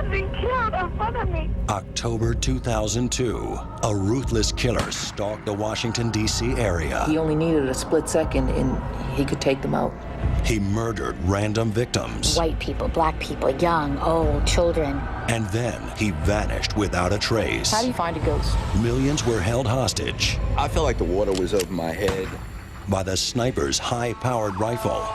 has been killed in front of me. October 2002, a ruthless killer stalked the Washington, D.C. area. He only needed a split second and he could take them out. He murdered random victims. White people, black people, young, old, children. And then he vanished without a trace. How do you find a ghost? Millions were held hostage I felt like the water was over my head. by the sniper's high-powered rifle.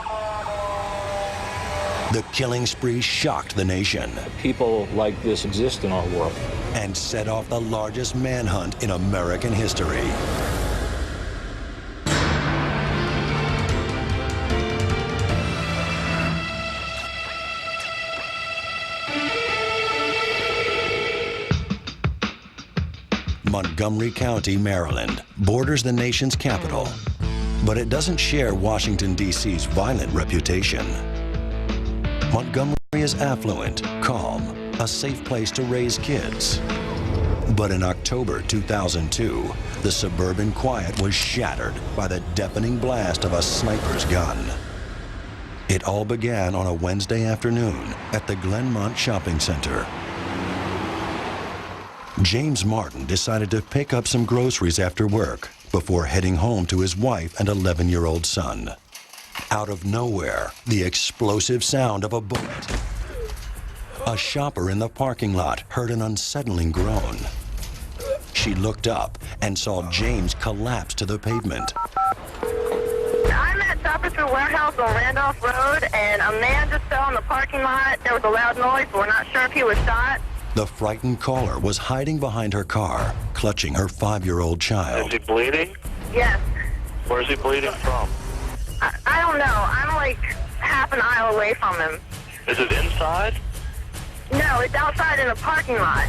The killing spree shocked the nation People like this exist in our world. and set off the largest manhunt in American history. Montgomery County, Maryland, borders the nation's capital, but it doesn't share Washington, D.C.'s violent reputation. Montgomery is affluent, calm, a safe place to raise kids. But in October 2002, the suburban quiet was shattered by the deafening blast of a sniper's gun. It all began on a Wednesday afternoon at the Glenmont Shopping Center. James Martin decided to pick up some groceries after work before heading home to his wife and 11-year-old son. Out of nowhere, the explosive sound of a bullet. A shopper in the parking lot heard an unsettling groan. She looked up and saw James collapse to the pavement. I'm at Shopper's Warehouse on Randolph Road, and a man just fell in the parking lot. There was a loud noise, but we're not sure if he was shot. The frightened caller was hiding behind her car, clutching her 5-year-old child. Is he bleeding? Yes. Where's he bleeding from? I don't know. I'm like half an aisle away from him. Is it inside? No, it's outside in the parking lot.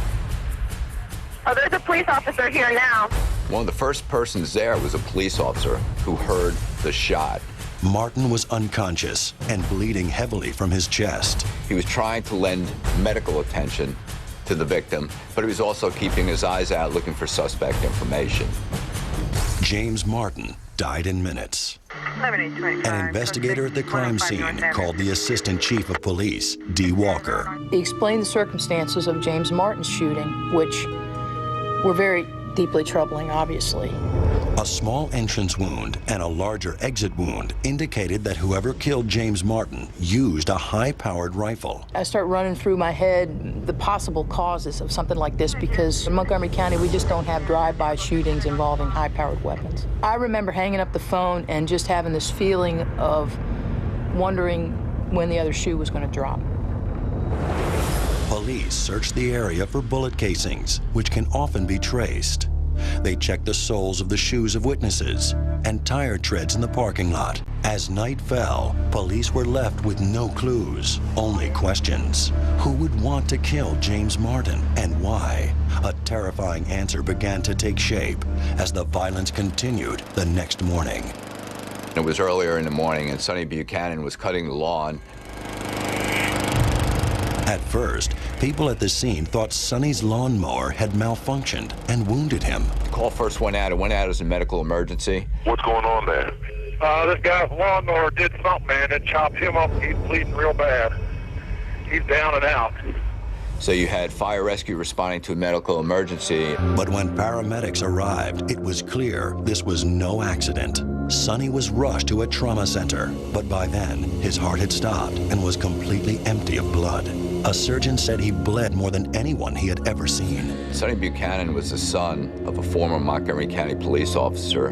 Oh, there's a police officer here now. One of the first persons there was a police officer who heard the shot. Martin was unconscious and bleeding heavily from his chest. He was trying to lend medical attention to the victim, but he was also keeping his eyes out looking for suspect information. James Martin died in minutes. An investigator at the crime scene called the Assistant Chief of Police, D. Walker. He explained the circumstances of James Martin's shooting, which were very deeply troubling, obviously. A small entrance wound and a larger exit wound indicated that whoever killed James Martin used a high-powered rifle. I start running through my head the possible causes of something like this because in Montgomery County, we just don't have drive-by shootings involving high-powered weapons. I remember hanging up the phone and just having this feeling of wondering when the other shoe was going to drop. Police searched the area for bullet casings, which can often be traced. They checked the soles of the shoes of witnesses and tire treads in the parking lot. As night fell, police were left with no clues, only questions. Who would want to kill James Martin and why? A terrifying answer began to take shape as the violence continued the next morning. It was earlier in the morning and Sonny Buchanan was cutting the lawn. At first, people at the scene thought Sonny's lawnmower had malfunctioned and wounded him. The call first went out. It went out as a medical emergency. What's going on there? This guy's lawnmower did something, man. It chopped him up. He's bleeding real bad. He's down and out. So you had fire rescue responding to a medical emergency. But when paramedics arrived, it was clear this was no accident. Sonny was rushed to a trauma center, but by then, his heart had stopped and was completely empty of blood. A surgeon said he bled more than anyone he had ever seen. Sonny Buchanan was the son of a former Montgomery County police officer,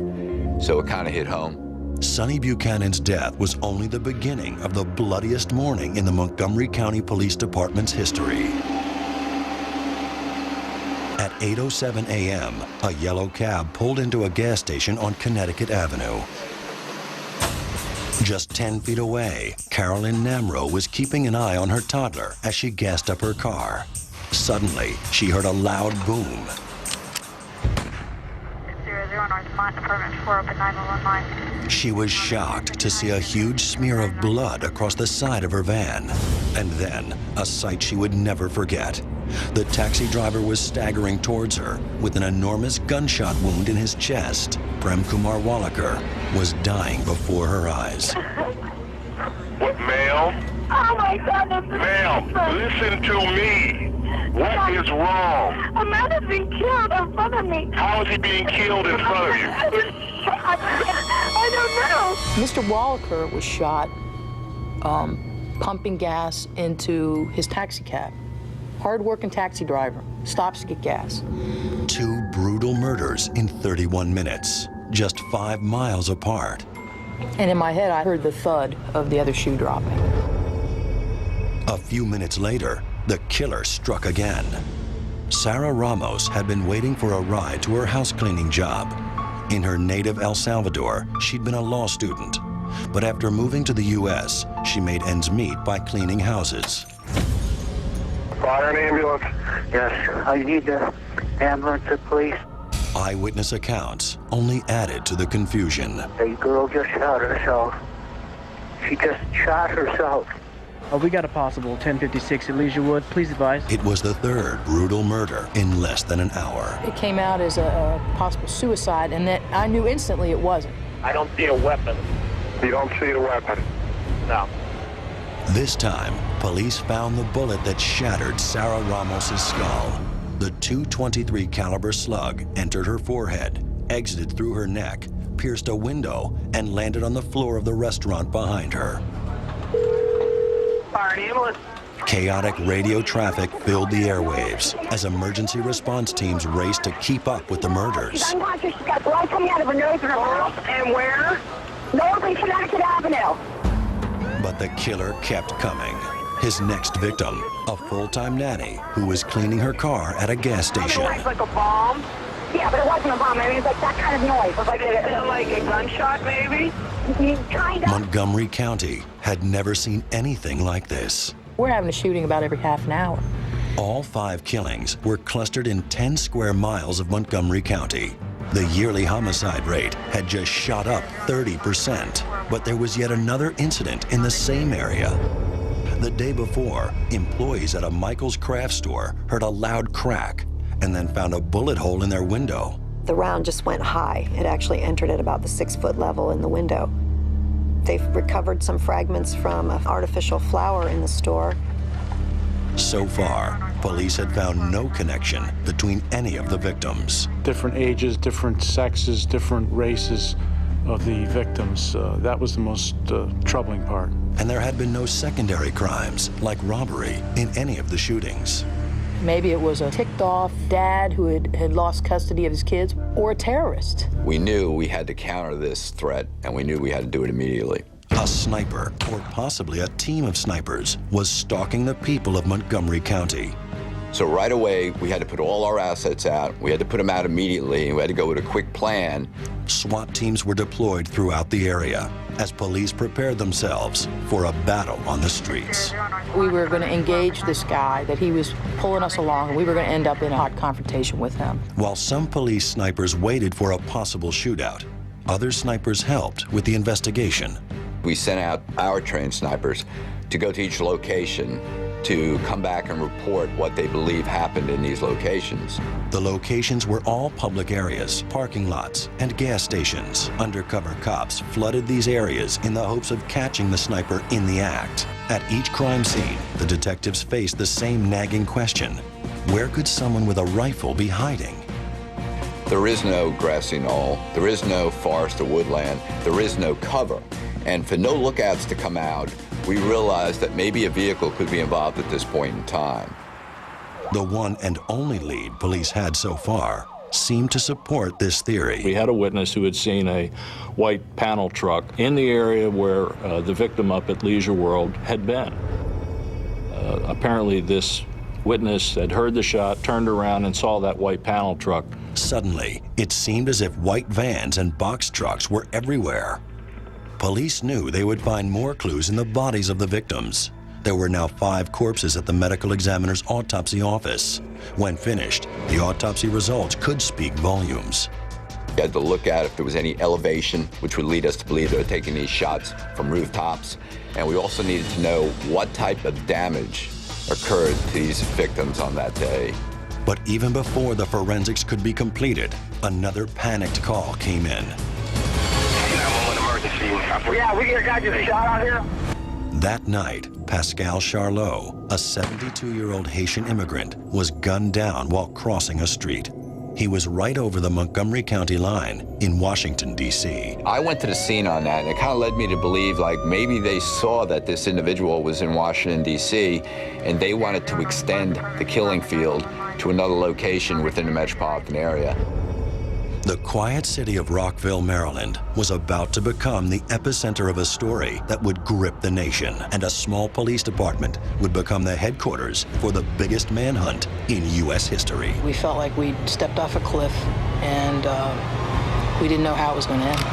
so it kind of hit home. Sonny Buchanan's death was only the beginning of the bloodiest morning in the Montgomery County Police Department's history. At 8:07 a.m., a yellow cab pulled into a gas station on Connecticut Avenue. Just 10 feet away, Carolyn Namro was keeping an eye on her toddler as she gassed up her car. Suddenly, she heard a loud boom. 00 North Mont, Apartment 4, open 911 line. She was shocked to see a huge smear of blood across the side of her van. And then, a sight she would never forget. The taxi driver was staggering towards her with an enormous gunshot wound in his chest. Prem Kumar Walekar was dying before her eyes. What, ma'am? Oh my God, this is Ma'am, listen to me. What is wrong? A man has been killed in front of me. How is he being killed in front of you? I don't know. Mr. Wallaker was shot pumping gas into his taxi cab. Hard-working taxi driver, stops to get gas. 2 brutal murders in 31 minutes, just 5 miles apart. And in my head, I heard the thud of the other shoe dropping. A few minutes later, the killer struck again. Sarah Ramos had been waiting for a ride to her house cleaning job. In her native El Salvador, she'd been a law student. But after moving to the U.S., she made ends meet by cleaning houses. Fire an ambulance. Yes, I need the ambulance, please. Eyewitness accounts only added to the confusion. A girl just shot herself. She just shot herself. We got a possible 1056 at Leisure Wood. Please advise. It was the 3rd brutal murder in less than an hour. It came out as a possible suicide, and that I knew instantly it wasn't. I don't see a weapon. You don't see the weapon? No. This time, police found the bullet that shattered Sarah Ramos's skull. The .223 caliber slug entered her forehead, exited through her neck, pierced a window, and landed on the floor of the restaurant behind her. Fire an ambulance. Chaotic radio traffic filled the airwaves as emergency response teams raced to keep up with the murders. She's unconscious. She's got blood coming out of her nose and her mouth. And where? North and Connecticut Avenue. But the killer kept coming. His next victim, a full-time nanny who was cleaning her car at a gas station. Like a bomb? Yeah, but it wasn't a bomb. I mean, it's like that kind of noise. It was like a gunshot, maybe? Kind of. Montgomery County had never seen anything like this. We're having a shooting about every half an hour. All 5 killings were clustered in 10 square miles of Montgomery County. The yearly homicide rate had just shot up 30%, but there was yet another incident in the same area. The day before, employees at a Michael's craft store heard a loud crack and then found a bullet hole in their window. The round just went high. It actually entered at about the 6-foot level in the window. They've recovered some fragments from an artificial flower in the store. So far, police had found no connection between any of the victims. Different ages, different sexes, different races of the victims. That was the most troubling part. And there had been no secondary crimes, like robbery, in any of the shootings. Maybe it was a ticked-off dad who had lost custody of his kids, or a terrorist. We knew we had to counter this threat, and we knew we had to do it immediately. A sniper, or possibly a team of snipers, was stalking the people of Montgomery County. So right away, we had to put all our assets out. We had to put them out immediately, and we had to go with a quick plan. SWAT teams were deployed throughout the area as police prepared themselves for a battle on the streets. We were going to engage this guy, that he was pulling us along, and we were going to end up in a hot confrontation with him. While some police snipers waited for a possible shootout, other snipers helped with the investigation. We sent out our trained snipers to go to each location to come back and report what they believe happened in these locations. The locations were all public areas, parking lots, and gas stations. Undercover cops flooded these areas in the hopes of catching the sniper in the act. At each crime scene, the detectives faced the same nagging question: where could someone with a rifle be hiding? There is no grassy knoll, there is no forest or woodland, there is no cover. And for no lookouts to come out, we realized that maybe a vehicle could be involved at this point in time. The one and only lead police had so far seemed to support this theory. We had a witness who had seen a white panel truck in the area where the victim up at Leisure World had been. Apparently this witness had heard the shot, turned around and saw that white panel truck. Suddenly, it seemed as if white vans and box trucks were everywhere. Police knew they would find more clues in the bodies of the victims. There were now 5 corpses at the medical examiner's autopsy office. When finished, the autopsy results could speak volumes. We had to look at if there was any elevation, which would lead us to believe they were taking these shots from rooftops. And we also needed to know what type of damage occurred to these victims on that day. But even before the forensics could be completed, another panicked call came in. Yeah, we got a guy just shot out here. That night, Pascal Charlot, a 72-year-old Haitian immigrant, was gunned down while crossing a street. He was right over the Montgomery County line in Washington, D.C. I went to the scene on that, and it kind of led me to believe like maybe they saw that this individual was in Washington, D.C., and they wanted to extend the killing field to another location within the metropolitan area. The quiet city of Rockville, Maryland, was about to become the epicenter of a story that would grip the nation, and a small police department would become the headquarters for the biggest manhunt in U.S. history. We felt like we'd stepped off a cliff, and we didn't know how it was going to end.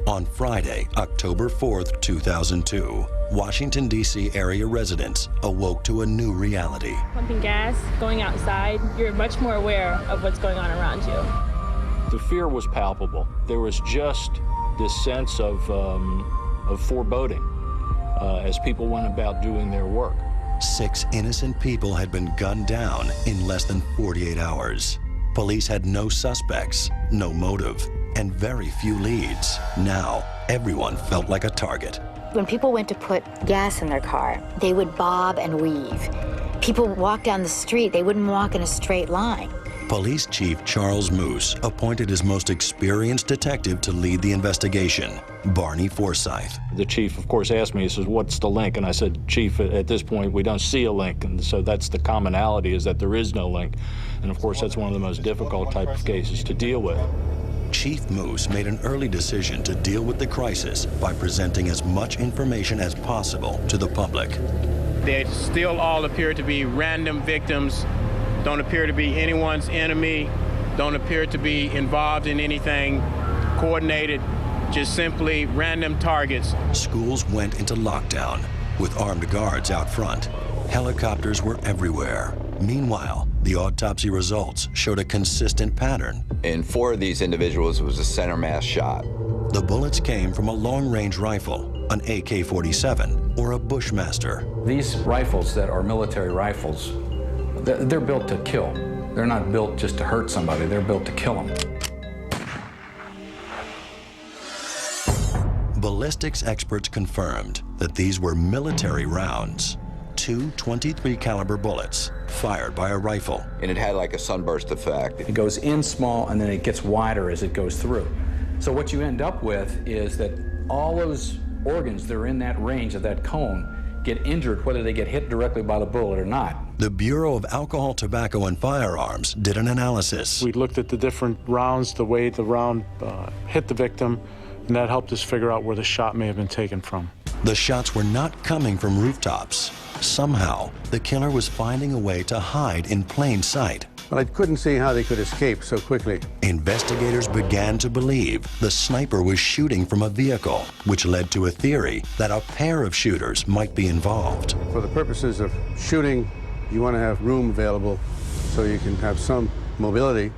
On Friday, October 4th, 2002, Washington, D.C. area residents awoke to a new reality. Pumping gas, going outside, you're much more aware of what's going on around you. The fear was palpable. There was just this sense of foreboding as people went about doing their work. 6 innocent people had been gunned down in less than 48 hours. Police had no suspects, no motive, and very few leads. Now, everyone felt like a target. When people went to put gas in their car, they would bob and weave. People walk down the street, they wouldn't walk in a straight line. Police Chief Charles Moose appointed his most experienced detective to lead the investigation, Barney Forsyth. The chief, of course, asked me, he says, what's the link? And I said, Chief, at this point, we don't see a link. And so that's the commonality, is that there is no link. And of course, that's one of the most difficult type of cases to deal with. Chief Moose made an early decision to deal with the crisis by presenting as much information as possible to the public. They still all appear to be random victims, don't appear to be anyone's enemy, don't appear to be involved in anything coordinated, just simply random targets. Schools went into lockdown with armed guards out front. Helicopters were everywhere. Meanwhile, the autopsy results showed a consistent pattern. In 4 of these individuals, it was a center mass shot. The bullets came from a long-range rifle, an AK-47, or a Bushmaster. These rifles that are military rifles, they're built to kill. They're not built just to hurt somebody, they're built to kill them. Ballistics experts confirmed that these were military rounds. 2 .23 caliber bullets fired by a rifle. And it had like a sunburst effect. It goes in small and then it gets wider as it goes through. So what you end up with is that all those organs that are in that range of that cone get injured, whether they get hit directly by the bullet or not. The Bureau of Alcohol, Tobacco, and Firearms did an analysis. We looked at the different rounds, the way the round hit the victim, and that helped us figure out where the shot may have been taken from. The shots were not coming from rooftops. Somehow, the killer was finding a way to hide in plain sight. But I couldn't see how they could escape so quickly. Investigators began to believe the sniper was shooting from a vehicle, which led to a theory that a pair of shooters might be involved. For the purposes of shooting, you want to have room available so you can have some mobility,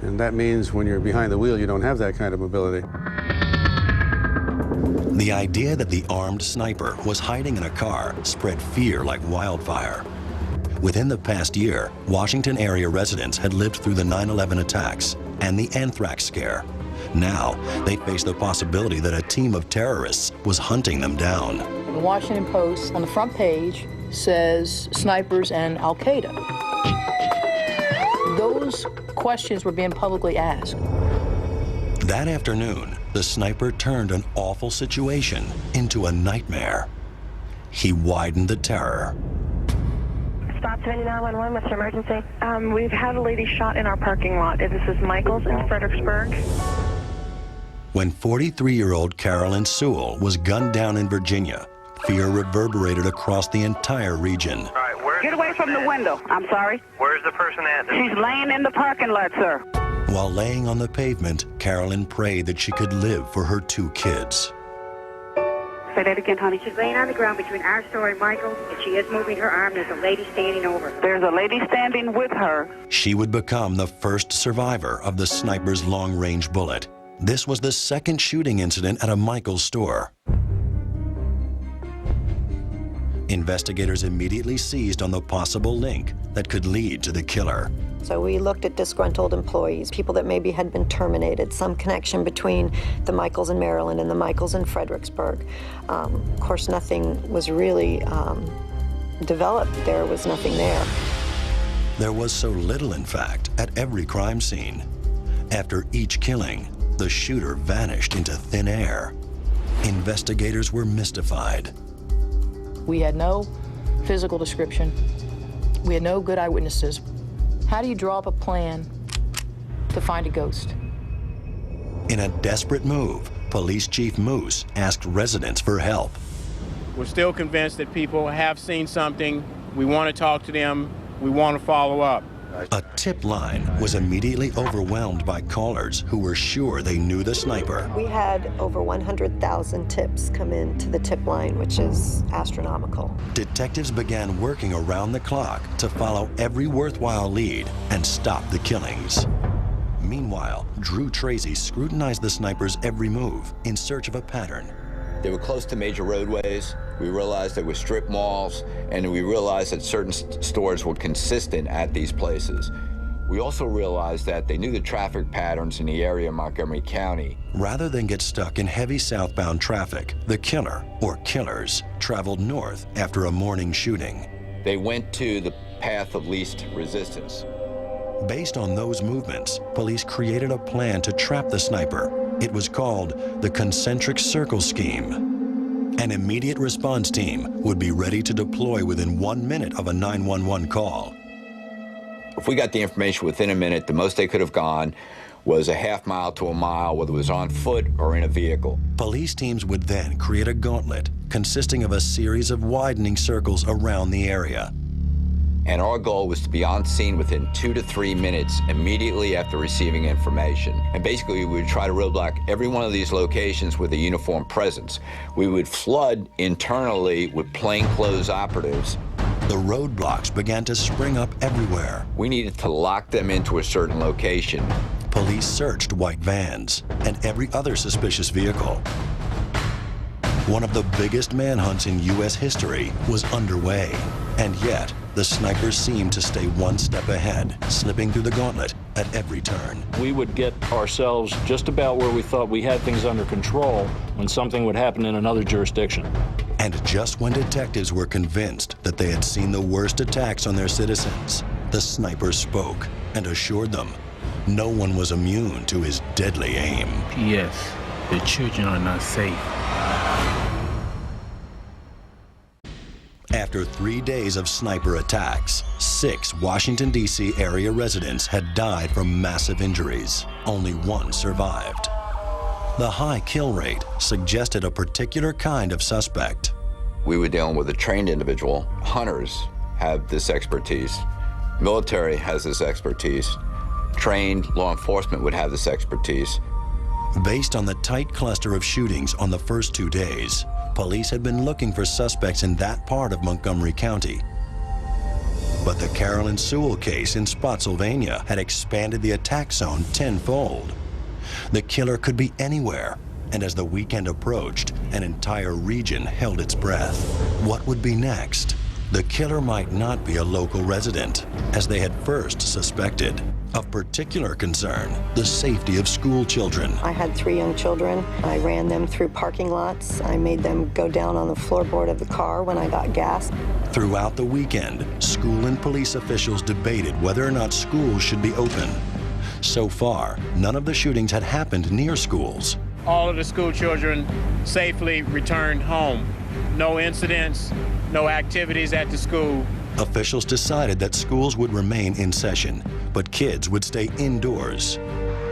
and that means when you're behind the wheel, you don't have that kind of mobility. The idea that the armed sniper was hiding in a car spread fear like wildfire. Within the past year, Washington area residents had lived through the 9/11 attacks and the anthrax scare. Now, they face the possibility that a team of terrorists was hunting them down. The Washington Post, on the front page, says snipers and Al-Qaeda. Those questions were being publicly asked. That afternoon, the sniper turned an awful situation into a nightmare. He widened the terror. Stop 911, what's your emergency? We've had a lady shot in our parking lot. This is Michaels in Fredericksburg. When 43-year-old Carolyn Sewell was gunned down in Virginia, fear reverberated across the entire region. All right, get away from the window. I'm sorry. Where's the person at? She's laying in the parking lot, sir. While laying on the pavement, Carolyn prayed that she could live for her 2 kids. Say that again, honey. She's laying on the ground between our store and Michael's, and she is moving her arm. There's a lady standing over. There's a lady standing with her. She would become the first survivor of the sniper's long-range bullet. This was the second shooting incident at a Michael's store. Investigators immediately seized on the possible link that could lead to the killer. So we looked at disgruntled employees, people that maybe had been terminated, some connection between the Michaels in Maryland and the Michaels in Fredericksburg. Of course, nothing was really developed. There was nothing there. There was so little, in fact, at every crime scene. After each killing, the shooter vanished into thin air. Investigators were mystified. We had no physical description. We had no good eyewitnesses. How do you draw up a plan to find a ghost? In a desperate move, Police Chief Moose asked residents for help. We're still convinced that people have seen something. We want to talk to them. We want to follow up. A tip line was immediately overwhelmed by callers who were sure they knew the sniper. We had over 100,000 tips come in to the tip line, which is astronomical. Detectives began working around the clock to follow every worthwhile lead and stop the killings. Meanwhile, Drew Tracy scrutinized the sniper's every move in search of a pattern. They were close to major roadways. We realized there were strip malls, and we realized that certain stores were consistent at these places. We also realized that they knew the traffic patterns in the area of Montgomery County. Rather than get stuck in heavy southbound traffic, the killer, or killers, traveled north after a morning shooting. They went to the path of least resistance. Based on those movements, police created a plan to trap the sniper. It was called the Concentric Circle Scheme. An immediate response team would be ready to deploy within 1 minute of a 911 call. If we got the information within a minute, the most they could have gone was a half mile to a mile, whether it was on foot or in a vehicle. Police teams would then create a gauntlet consisting of a series of widening circles around the area. And our goal was to be on scene within 2 to 3 minutes immediately after receiving information. And basically, we would try to roadblock every one of these locations with a uniform presence. We would flood internally with plainclothes operatives. The roadblocks began to spring up everywhere. We needed to lock them into a certain location. Police searched white vans and every other suspicious vehicle. One of the biggest manhunts in U.S. history was underway, and yet the snipers seemed to stay one step ahead, slipping through the gauntlet at every turn. We would get ourselves just about where we thought we had things under control when something would happen in another jurisdiction. And just when detectives were convinced that they had seen the worst attacks on their citizens, the sniper spoke and assured them no one was immune to his deadly aim. Yes, the children are not safe. After 3 days of sniper attacks, 6 Washington, D.C. area residents had died from massive injuries. Only 1 survived. The high kill rate suggested a particular kind of suspect. We were dealing with a trained individual. Hunters have this expertise. Military has this expertise. Trained law enforcement would have this expertise. Based on the tight cluster of shootings on the first 2 days, police had been looking for suspects in that part of Montgomery County. But the Carolyn Sewell case in Spotsylvania had expanded the attack zone tenfold. The killer could be anywhere, and as the weekend approached, an entire region held its breath. What would be next? The killer might not be a local resident, as they had first suspected. Of particular concern, the safety of school children. I had 3 young children. I ran them through parking lots. I made them go down on the floorboard of the car when I got gas. Throughout the weekend, school and police officials debated whether or not schools should be open. So far, none of the shootings had happened near schools. All of the school children safely returned home. No incidents, no activities at the school. Officials decided that schools would remain in session, but kids would stay indoors.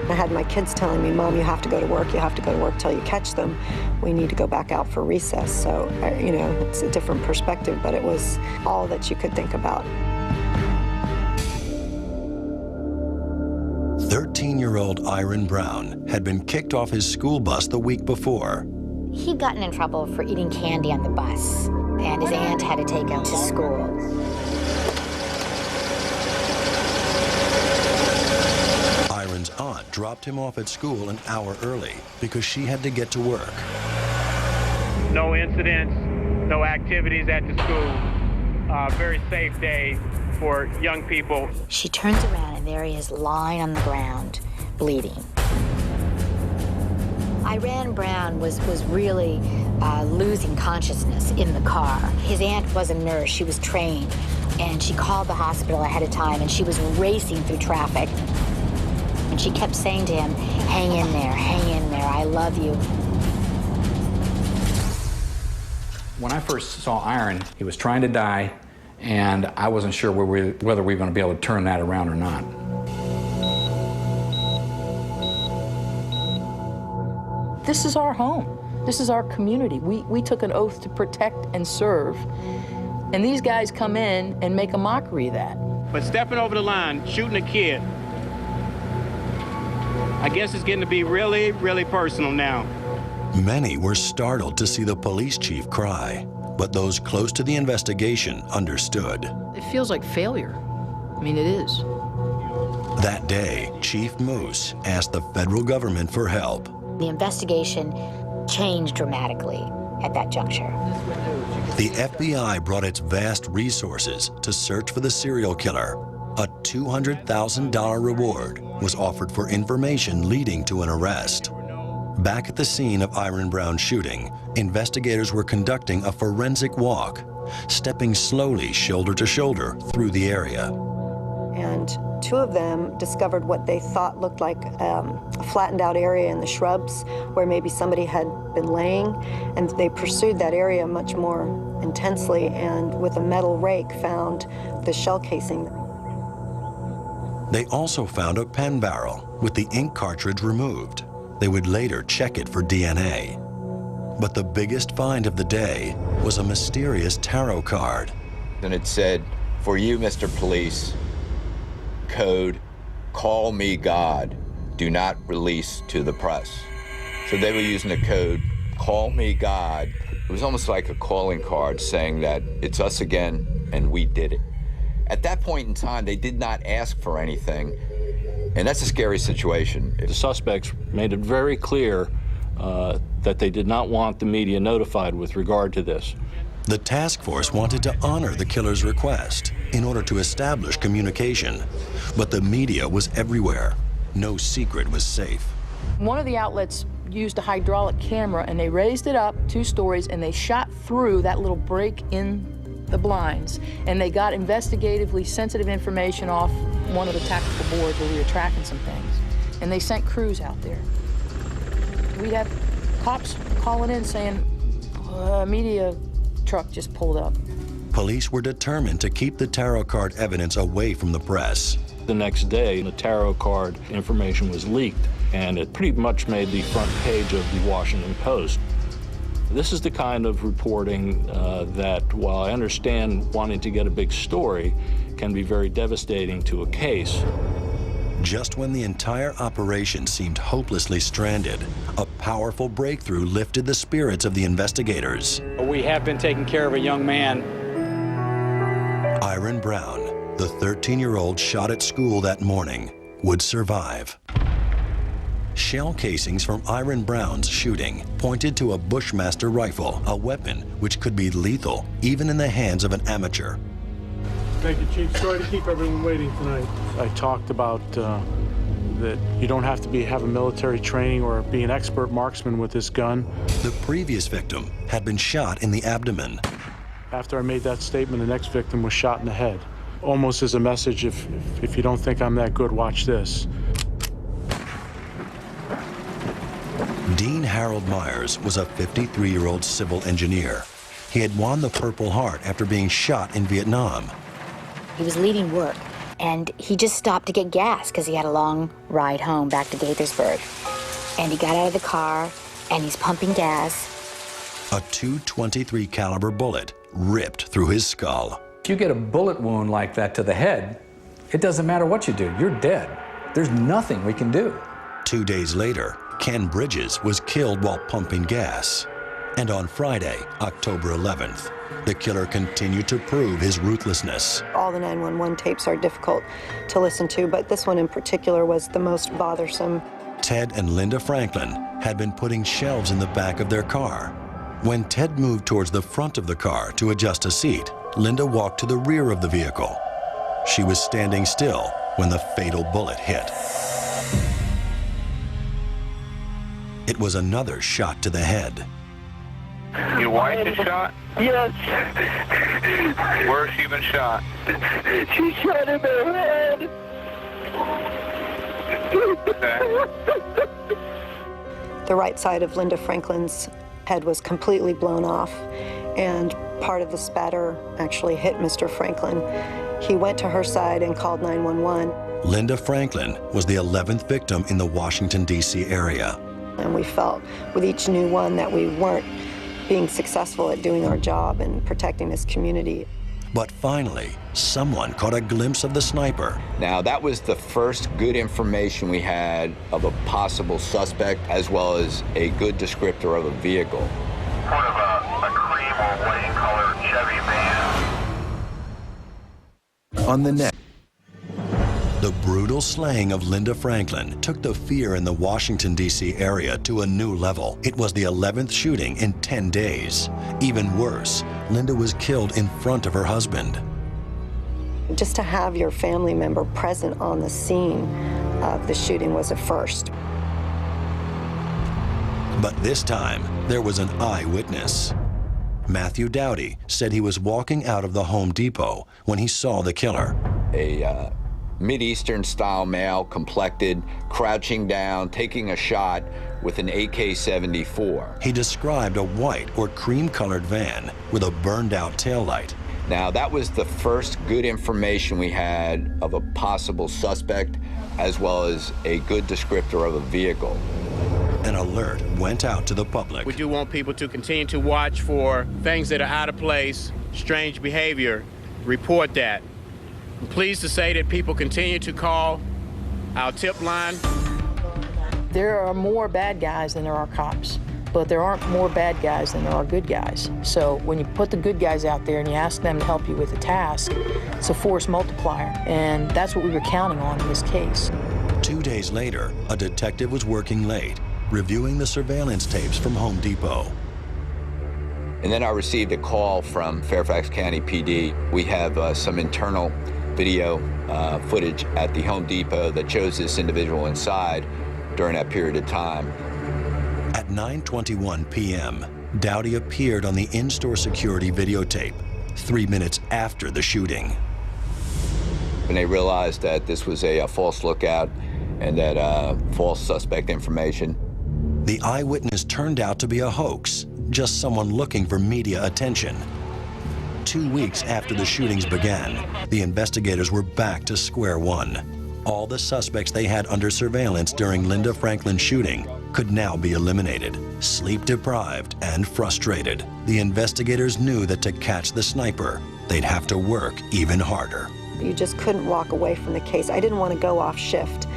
I had my kids telling me, Mom, you have to go to work. You have to go to work till you catch them. We need to go back out for recess. So, you know, it's a different perspective, but it was all that you could think about. 13-year-old Iron Brown had been kicked off his school bus the week before. He'd gotten in trouble for eating candy on the bus, and his aunt had to take him to school. Iron's aunt dropped him off at school an hour early because she had to get to work. No incidents, no activities at the school. Very safe day for young people. She turns around and there he is lying on the ground, bleeding. Iran Brown was really losing consciousness in the car. His aunt was a nurse, she was trained, and she called the hospital ahead of time, and she was racing through traffic. And she kept saying to him, hang in there, I love you. When I first saw Iron, he was trying to die, and I wasn't sure whether we were going to be able to turn that around or not. This is our home. This is our community. We took an oath to protect and serve. And these guys come in and make a mockery of that. But stepping over the line, shooting a kid, I guess it's getting to be really, really personal now. Many were startled to see the police chief cry, but those close to the investigation understood. It feels like failure. I mean, it is. That day, Chief Moose asked the federal government for help. The investigation changed dramatically at that juncture. The FBI brought its vast resources to search for the serial killer. A $200,000 reward was offered for information leading to an arrest. Back at the scene of Iron Brown's shooting, investigators were conducting a forensic walk, stepping slowly shoulder to shoulder through the area. And two of them discovered what they thought looked like a flattened out area in the shrubs where maybe somebody had been laying, and they pursued that area much more intensely and with a metal rake found the shell casing. They also found a pen barrel with the ink cartridge removed. They would later check it for DNA. But the biggest find of the day was a mysterious tarot card. And it said, for you, Mr. Police, code, call me God, do not release to the press. So they were using the code, call me God. It was almost like a calling card saying that it's us again and we did it. At that point in time, they did not ask for anything, and that's a scary situation. The suspects made it very clear that they did not want the media notified with regard to this. The task force wanted to honor the killer's request in order to establish communication, but the media was everywhere. No secret was safe. One of the outlets used a hydraulic camera, and they raised it up 2 stories, and they shot through that little break in the blinds, and they got investigatively sensitive information off one of the tactical boards where we were tracking some things. And they sent crews out there. We'd have cops calling in saying, a media truck just pulled up. Police were determined to keep the tarot card evidence away from the press. The next day, the tarot card information was leaked, and it pretty much made the front page of the Washington Post. This is the kind of reporting that, while I understand wanting to get a big story, can be very devastating to a case. Just when the entire operation seemed hopelessly stranded, a powerful breakthrough lifted the spirits of the investigators. We have been taking care of a young man. Iron Brown, the 13-year-old shot at school that morning, would survive. Shell casings from Iron Brown's shooting pointed to a Bushmaster rifle, a weapon which could be lethal even in the hands of an amateur. Thank you, Chief. Sorry to keep everyone waiting tonight. I talked about that you don't have to have a military training or be an expert marksman with this gun. The previous victim had been shot in the abdomen. After I made that statement, the next victim was shot in the head. Almost as a message, if you don't think I'm that good, watch this. Dean Harold Myers was a 53-year-old civil engineer. He had won the Purple Heart after being shot in Vietnam. He was leaving work, and he just stopped to get gas because he had a long ride home back to Gaithersburg. And he got out of the car, and he's pumping gas. A .223 caliber bullet ripped through his skull. If you get a bullet wound like that to the head, it doesn't matter what you do, you're dead. There's nothing we can do. 2 days later, Ken Bridges was killed while pumping gas. And on Friday, October 11th, the killer continued to prove his ruthlessness. All the 911 tapes are difficult to listen to, but this one in particular was the most bothersome. Ted and Linda Franklin had been putting shelves in the back of their car. When Ted moved towards the front of the car to adjust a seat, Linda walked to the rear of the vehicle. She was standing still when the fatal bullet hit. It was another shot to the head. Your wife is shot? Yes. Where's she been shot? She shot in her head. The right side of Linda Franklin's head was completely blown off, and part of the spatter actually hit Mr. Franklin. He went to her side and called 911. Linda Franklin was the 11th victim in the Washington, D.C. area. And we felt with each new one that we weren't being successful at doing our job and protecting this community. But finally, someone caught a glimpse of the sniper. Now, that was the first good information we had of a possible suspect, as well as a good descriptor of a vehicle. Part of a cream or white-colored Chevy van. On the next, the brutal slaying of Linda Franklin took the fear in the Washington, D.C. area to a new level. It was the 11th shooting in 10 days. Even worse, Linda was killed in front of her husband. Just to have your family member present on the scene of the shooting was a first. But this time, there was an eyewitness. Matthew Dowdy said he was walking out of the Home Depot when he saw the killer. A Mideastern-style male, complected, crouching down, taking a shot with an AK-74. He described a white or cream-colored van with a burned-out taillight. Now, that was the first good information we had of a possible suspect, as well as a good descriptor of a vehicle. An alert went out to the public. We do want people to continue to watch for things that are out of place, strange behavior, report that. I'm pleased to say that people continue to call our tip line. There are more bad guys than there are cops, but there aren't more bad guys than there are good guys. So when you put the good guys out there and you ask them to help you with a task, it's a force multiplier, and that's what we were counting on in this case. 2 days later, a detective was working late, reviewing the surveillance tapes from Home Depot. And then I received a call from Fairfax County PD. We have some internal video footage at the Home Depot that shows this individual inside during that period of time. At 9:21 p.m., Dowdy appeared on the in-store security videotape 3 minutes after the shooting. When they realized that this was a false lookout and that false suspect information. The eyewitness turned out to be a hoax, just someone looking for media attention. 2 weeks after the shootings began, the investigators were back to square one. All the suspects they had under surveillance during Linda Franklin's shooting could now be eliminated. Sleep-deprived and frustrated, the investigators knew that to catch the sniper, they'd have to work even harder. You just couldn't walk away from the case. I didn't want to go off shift.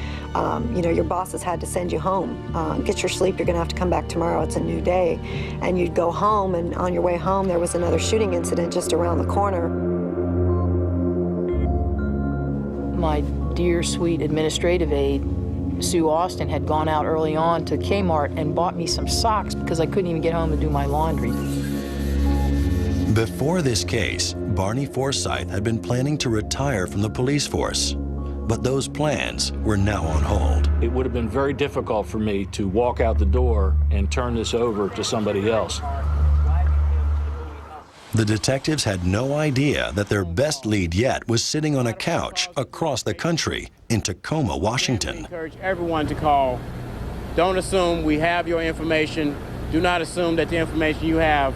You know, your bosses had to send you home. Get your sleep, you're gonna have to come back tomorrow, it's a new day. And you'd go home, and on your way home, there was another shooting incident just around the corner. My dear, sweet administrative aide, Sue Austin, had gone out early on to Kmart and bought me some socks because I couldn't even get home to do my laundry. Before this case, Barney Forsyth had been planning to retire from the police force. But those plans were now on hold. It would have been very difficult for me to walk out the door and turn this over to somebody else. The detectives had no idea that their best lead yet was sitting on a couch across the country in Tacoma, Washington. I encourage everyone to call. Don't assume we have your information. Do not assume that the information you have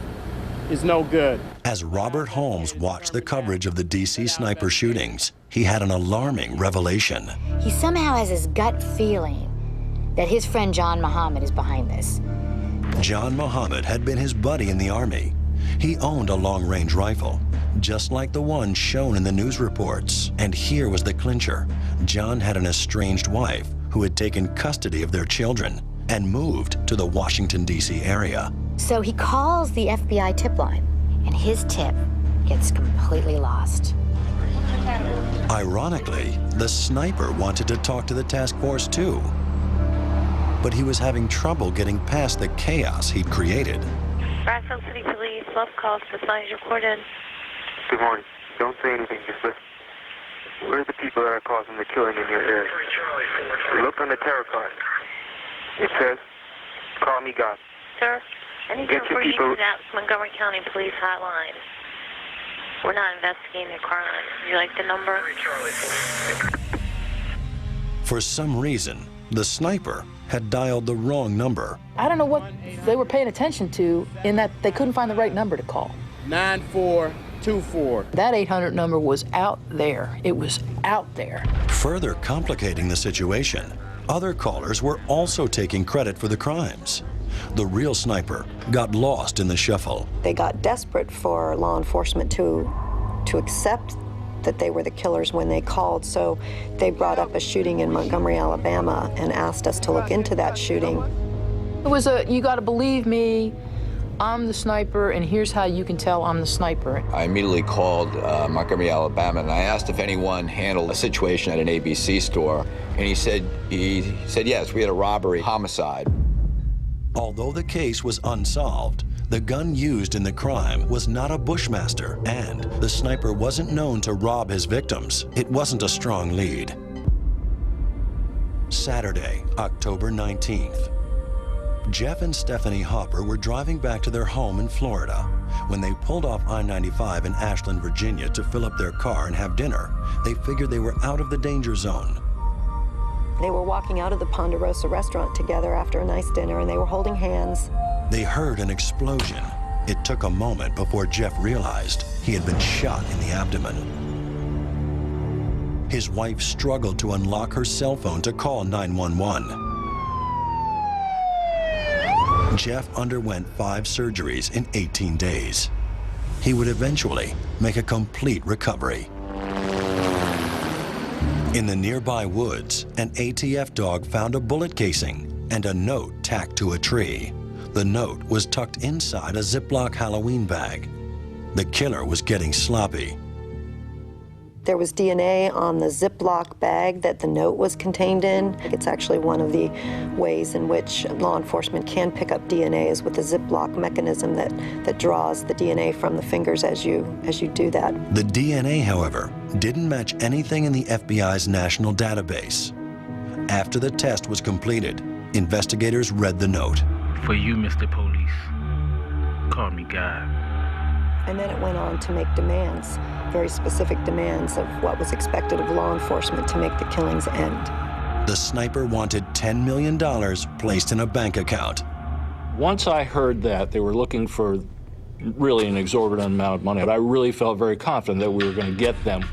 is no good. As Robert Holmes watched the coverage of the D.C. sniper shootings, he had an alarming revelation. He somehow has this gut feeling that his friend John Muhammad is behind this. John Muhammad had been his buddy in the Army. He owned a long-range rifle, just like the one shown in the news reports. And here was the clincher. John had an estranged wife who had taken custody of their children and moved to the Washington, D.C. area. So he calls the FBI tip line, and his tip gets completely lost. Ironically, the sniper wanted to talk to the task force too. But he was having trouble getting past the chaos he'd created. Brassville City Police, love calls for signs recorded. Good morning. Don't say anything, just listen. Where are the people that are causing the killing in your area? Look on the tarot card. It says, call me God. Sir, I need to refer you to that Montgomery County Police hotline. We're not investigating a crime. Would you like the number? For some reason, the sniper had dialed the wrong number. I don't know what they were paying attention to in that they couldn't find the right number to call. 9424. That 800 number was out there. It was out there. Further complicating the situation, other callers were also taking credit for the crimes. The real sniper got lost in the shuffle. They got desperate for law enforcement to accept that they were the killers when they called, so they brought up a shooting in Montgomery, Alabama, and asked us to look into that shooting. It was you gotta believe me, I'm the sniper, and here's how you can tell I'm the sniper. I immediately called Montgomery, Alabama, and I asked if anyone handled a situation at an ABC store, and he said yes, we had a robbery, homicide. Although the case was unsolved, the gun used in the crime was not a Bushmaster, and the sniper wasn't known to rob his victims. It wasn't a strong lead. Saturday, October 19th. Jeff and Stephanie Hopper were driving back to their home in Florida. When they pulled off I-95 in Ashland, Virginia to fill up their car and have dinner, they figured they were out of the danger zone. They were walking out of the Ponderosa restaurant together after a nice dinner, and they were holding hands. They heard an explosion. It took a moment before Jeff realized he had been shot in the abdomen. His wife struggled to unlock her cell phone to call 911. Jeff underwent 5 surgeries in 18 days. He would eventually make a complete recovery. In the nearby woods, an ATF dog found a bullet casing and a note tacked to a tree. The note was tucked inside a Ziploc Halloween bag. The killer was getting sloppy. There was DNA on the Ziploc bag that the note was contained in. It's actually one of the ways in which law enforcement can pick up DNA is with the Ziploc mechanism that draws the DNA from the fingers as you do that. The DNA, however, didn't match anything in the FBI's national database. After the test was completed, investigators read the note. For you, Mr. Police, call me God. And then it went on to make demands, very specific demands of what was expected of law enforcement to make the killings end. The sniper wanted $10 million placed in a bank account. Once I heard that they were looking for really an exorbitant amount of money, but I really felt very confident that we were going to get them.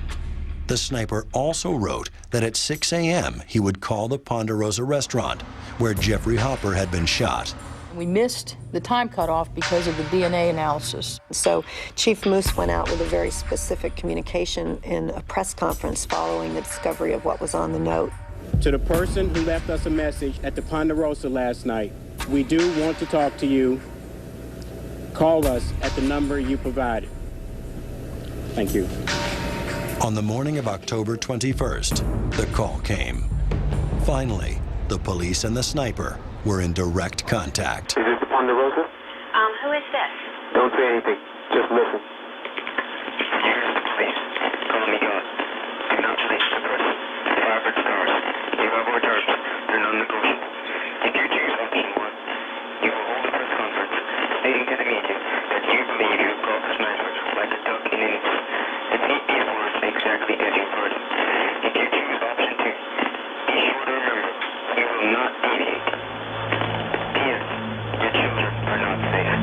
The sniper also wrote that at 6 a.m. he would call the Ponderosa restaurant where Jeffrey Hopper had been shot. We missed the time cutoff because of the DNA analysis. So Chief Moose went out with a very specific communication in a press conference following the discovery of what was on the note. To the person who left us a message at the Ponderosa last night, we do want to talk to you. Call us at the number you provided. Thank you. On the morning of October 21st, the call came. Finally, the police and the sniper were in direct contact. Is this the Ponderosa? Who is this? Don't say anything. Just listen. Here's the police. Call me God. Do not release the person. Robert Stars. You have more charges. They're non-negotiable. If you choose option 1, you will hold a press conference stating to the media that you believe you have caught the sniper like a duck in an insect. Repeat these words exactly as you've heard them. If you choose option 2, be sure to remember, you will not deviate. P.S. Your children are not safe.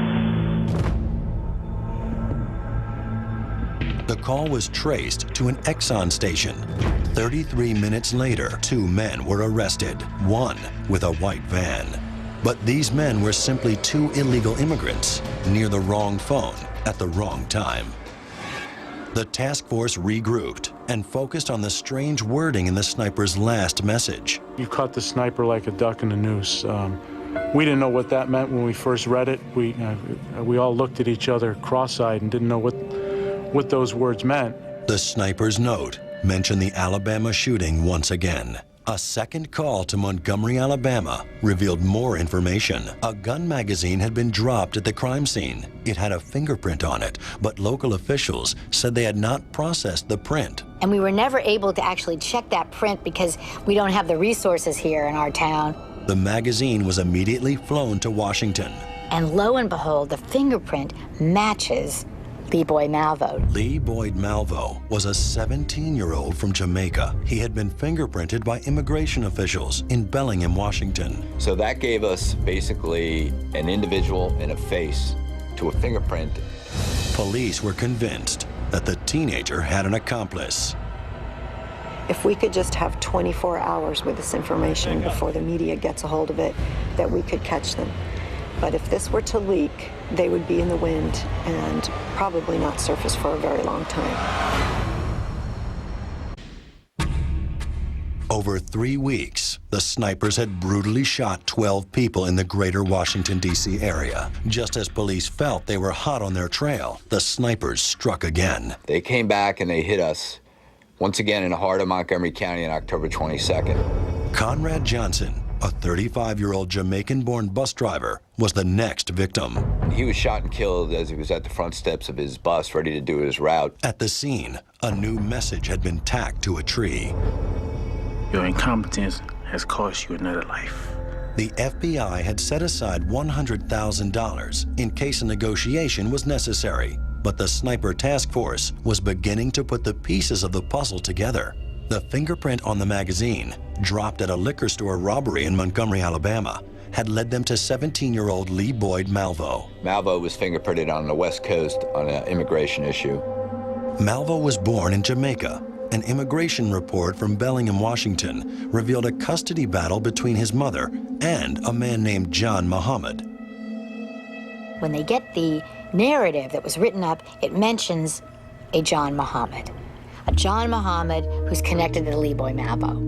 The call was traced to an Exxon station. 33 minutes later, 2 men were arrested, one with a white van. But these men were simply 2 illegal immigrants near the wrong phone at the wrong time. The task force regrouped and focused on the strange wording in the sniper's last message. You caught the sniper like a duck in a noose. We didn't know what that meant when we first read it. We all looked at each other cross-eyed and didn't know what those words meant. The sniper's note mentioned the Alabama shooting once again. A second call to Montgomery, Alabama revealed more information. A gun magazine had been dropped at the crime scene. It had a fingerprint on it, but local officials said they had not processed the print. And we were never able to actually check that print because we don't have the resources here in our town. The magazine was immediately flown to Washington. And lo and behold, the fingerprint matches Lee Boyd Malvo. Lee Boyd Malvo was a 17-year-old from Jamaica. He had been fingerprinted by immigration officials in Bellingham, Washington. So that gave us basically an individual and a face to a fingerprint. Police were convinced that the teenager had an accomplice. If we could just have 24 hours with this information before the media gets a hold of it, that we could catch them. But if this were to leak, they would be in the wind and probably not surface for a very long time. Over 3 weeks, the snipers had brutally shot 12 people in the greater Washington, D.C. area. Just as police felt they were hot on their trail, the snipers struck again. They came back and they hit us once again in the heart of Montgomery County on October 22nd. Conrad Johnson, a 35-year-old Jamaican-born bus driver, was the next victim. He was shot and killed as he was at the front steps of his bus ready to do his route. At the scene, a new message had been tacked to a tree. Your incompetence has cost you another life. The FBI had set aside $100,000 in case a negotiation was necessary, but the sniper task force was beginning to put the pieces of the puzzle together. The fingerprint on the magazine, dropped at a liquor store robbery in Montgomery, Alabama, had led them to 17-year-old Lee Boyd Malvo. Malvo was fingerprinted on the West Coast on an immigration issue. Malvo was born in Jamaica. An immigration report from Bellingham, Washington, revealed a custody battle between his mother and a man named John Muhammad. When they get the narrative that was written up, it mentions a John Muhammad. A John Muhammad who's connected to Lee Boyd Malvo.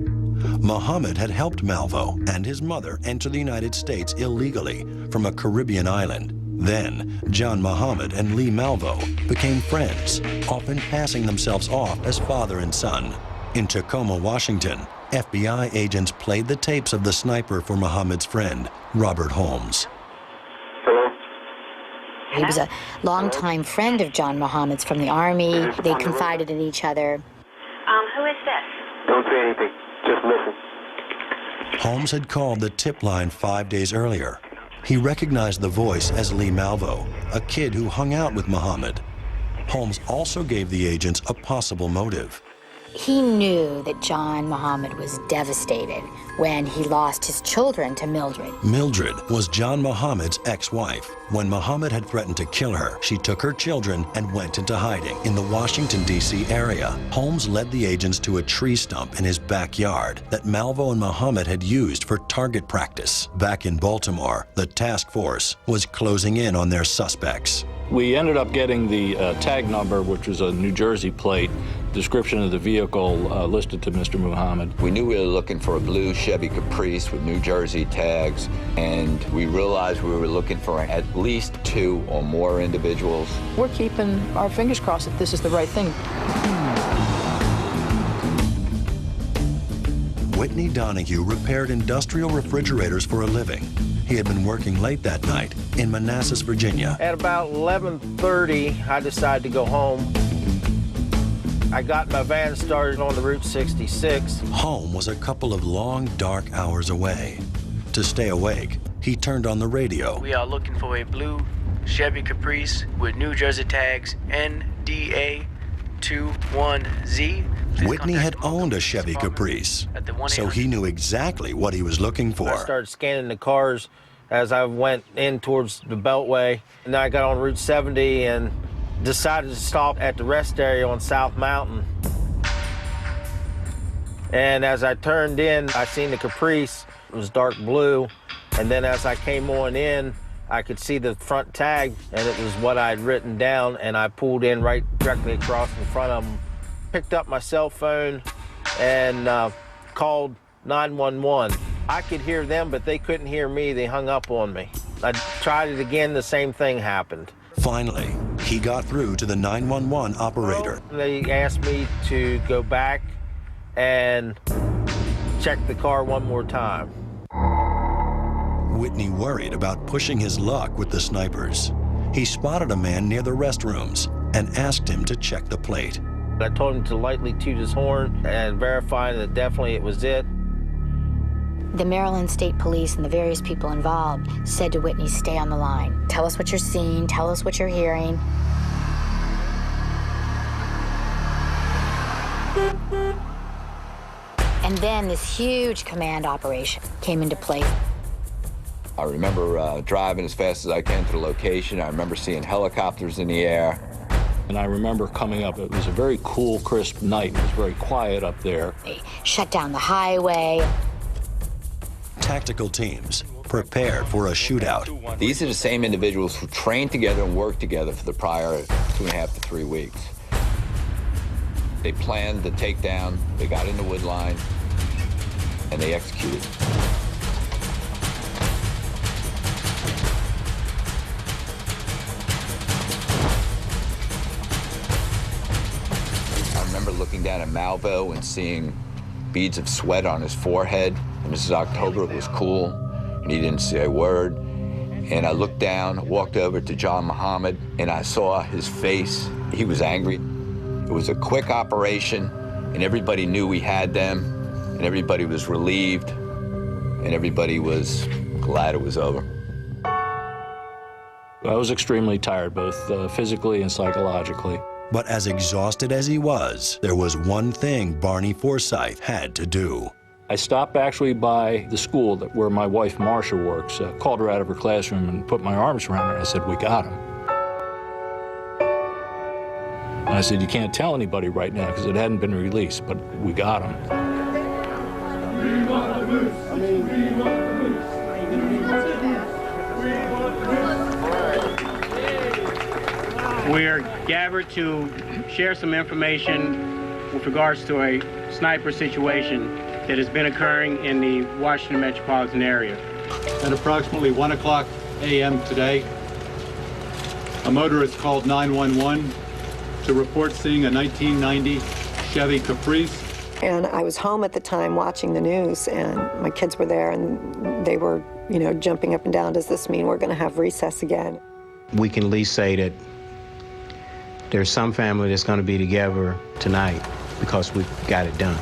Muhammad had helped Malvo and his mother enter the United States illegally from a Caribbean island. Then, John Muhammad and Lee Malvo became friends, often passing themselves off as father and son. In Tacoma, Washington, FBI agents played the tapes of the sniper for Muhammad's friend, Robert Holmes. He was a longtime friend of John Muhammad's from the Army. They confided in each other. Who is this? Don't say anything. Just listen. Holmes had called the tip line 5 days earlier. He recognized the voice as Lee Malvo, a kid who hung out with Muhammad. Holmes also gave the agents a possible motive. He knew that John Muhammad was devastated when he lost his children to Mildred. Mildred was John Muhammad's ex-wife. When Muhammad had threatened to kill her, she took her children and went into hiding in the Washington, D.C. area. Holmes led the agents to a tree stump in his backyard that Malvo and Muhammad had used for target practice. Back in Baltimore, the task force was closing in on their suspects. We ended up getting the tag number, which was a New Jersey plate, description of the vehicle listed to Mr. Muhammad. We knew we were looking for a blue Chevy Caprice with New Jersey tags, and we realized we were looking for at least 2 or more individuals. We're keeping our fingers crossed that this is the right thing. Whitney Donahue repaired industrial refrigerators for a living. He had been working late that night in Manassas, Virginia. At about 11:30, I decided to go home. I got my van started on the Route 66. Home was a couple of long, dark hours away. To stay awake, he turned on the radio. We are looking for a blue Chevy Caprice with New Jersey tags NDA21Z. Whitney had owned a Chevy Caprice, so he knew exactly what he was looking for. I started scanning the cars as I went in towards the Beltway. And then I got on Route 70 and decided to stop at the rest area on South Mountain. And as I turned in, I seen the Caprice. It was dark blue. And then as I came on in, I could see the front tag, and it was what I had written down, and I pulled in right directly across in front of them. Picked up my cell phone and called 911. I could hear them, but they couldn't hear me. They hung up on me. I tried it again, the same thing happened. Finally, he got through to the 911 operator. They asked me to go back and check the car one more time. Whitney worried about pushing his luck with the snipers. He spotted a man near the restrooms and asked him to check the plate. I told him to lightly toot his horn and verify that definitely it was it. The Maryland State Police and the various people involved said to Whitney, stay on the line. Tell us what you're seeing, tell us what you're hearing. And then this huge command operation came into place. I remember driving as fast as I can to the location. I remember seeing helicopters in the air. And I remember coming up, it was a very cool, crisp night. It was very quiet up there. They shut down the highway. Tactical teams prepared for a shootout. These are the same individuals who trained together and worked together for the prior 2.5 to 3 weeks. They planned the takedown, they got in the wood line, and they executed. I remember looking down at Malvo and seeing beads of sweat on his forehead. And Mrs. October was cool, and he didn't say a word. And I looked down, walked over to John Muhammad, and I saw his face. He was angry. It was a quick operation, and everybody knew we had them, and everybody was relieved, and everybody was glad it was over. I was extremely tired, both physically and psychologically. But as exhausted as he was, there was one thing Barney Forsyth had to do. I stopped actually by the school where my wife, Marcia, works, called her out of her classroom and put my arms around her. I said, we got him. And I said, you can't tell anybody right now because it hadn't been released, but we got him. We are gathered to share some information with regards to a sniper situation that has been occurring in the Washington metropolitan area. At approximately 1 o'clock a.m. today, a motorist called 911 to report seeing a 1990 Chevy Caprice. And I was home at the time watching the news, and my kids were there, and they were, jumping up and down. Does this mean we're going to have recess again? We can at least say that there's some family that's going to be together tonight because we got it done.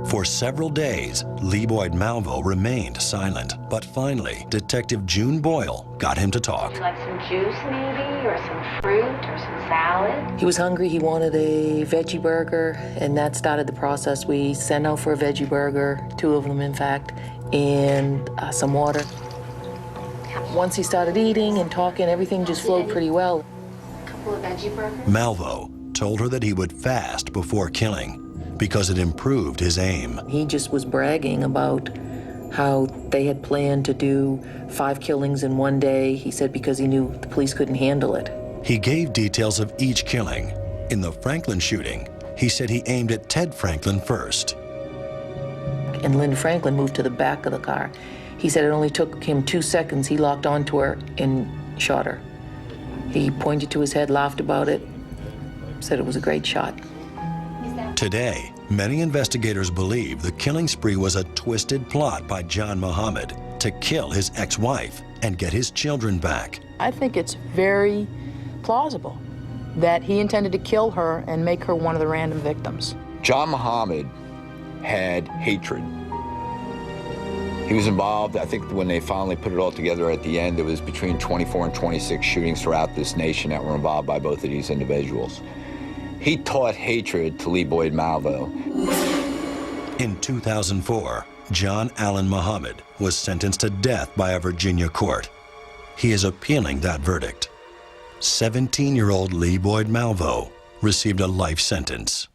For several days, Lee Boyd Malvo remained silent, but finally, Detective June Boyle got him to talk. Would you like some juice maybe, or some fruit, or some salad? He was hungry, he wanted a veggie burger, and that started the process. We sent out for a veggie burger, 2 of them in fact, and some water. Once he started eating and talking, everything just flowed pretty well. A couple of veggie burgers? Malvo told her that he would fast before killing because it improved his aim. He just was bragging about how they had planned to do 5 killings in one day. He said because he knew the police couldn't handle it. He gave details of each killing. In the Franklin shooting, he said he aimed at Ted Franklin first. And Lynn Franklin moved to the back of the car. He said it only took him 2 seconds. He locked onto her and shot her. He pointed to his head, laughed about it, said it was a great shot. Today, many investigators believe the killing spree was a twisted plot by John Muhammad to kill his ex-wife and get his children back. I think it's very plausible that he intended to kill her and make her one of the random victims. John Muhammad had hatred. He was involved, I think when they finally put it all together at the end, it was between 24 and 26 shootings throughout this nation that were involved by both of these individuals. He taught hatred to Lee Boyd Malvo. In 2004, John Allen Muhammad was sentenced to death by a Virginia court. He is appealing that verdict. 17-year-old Lee Boyd Malvo received a life sentence.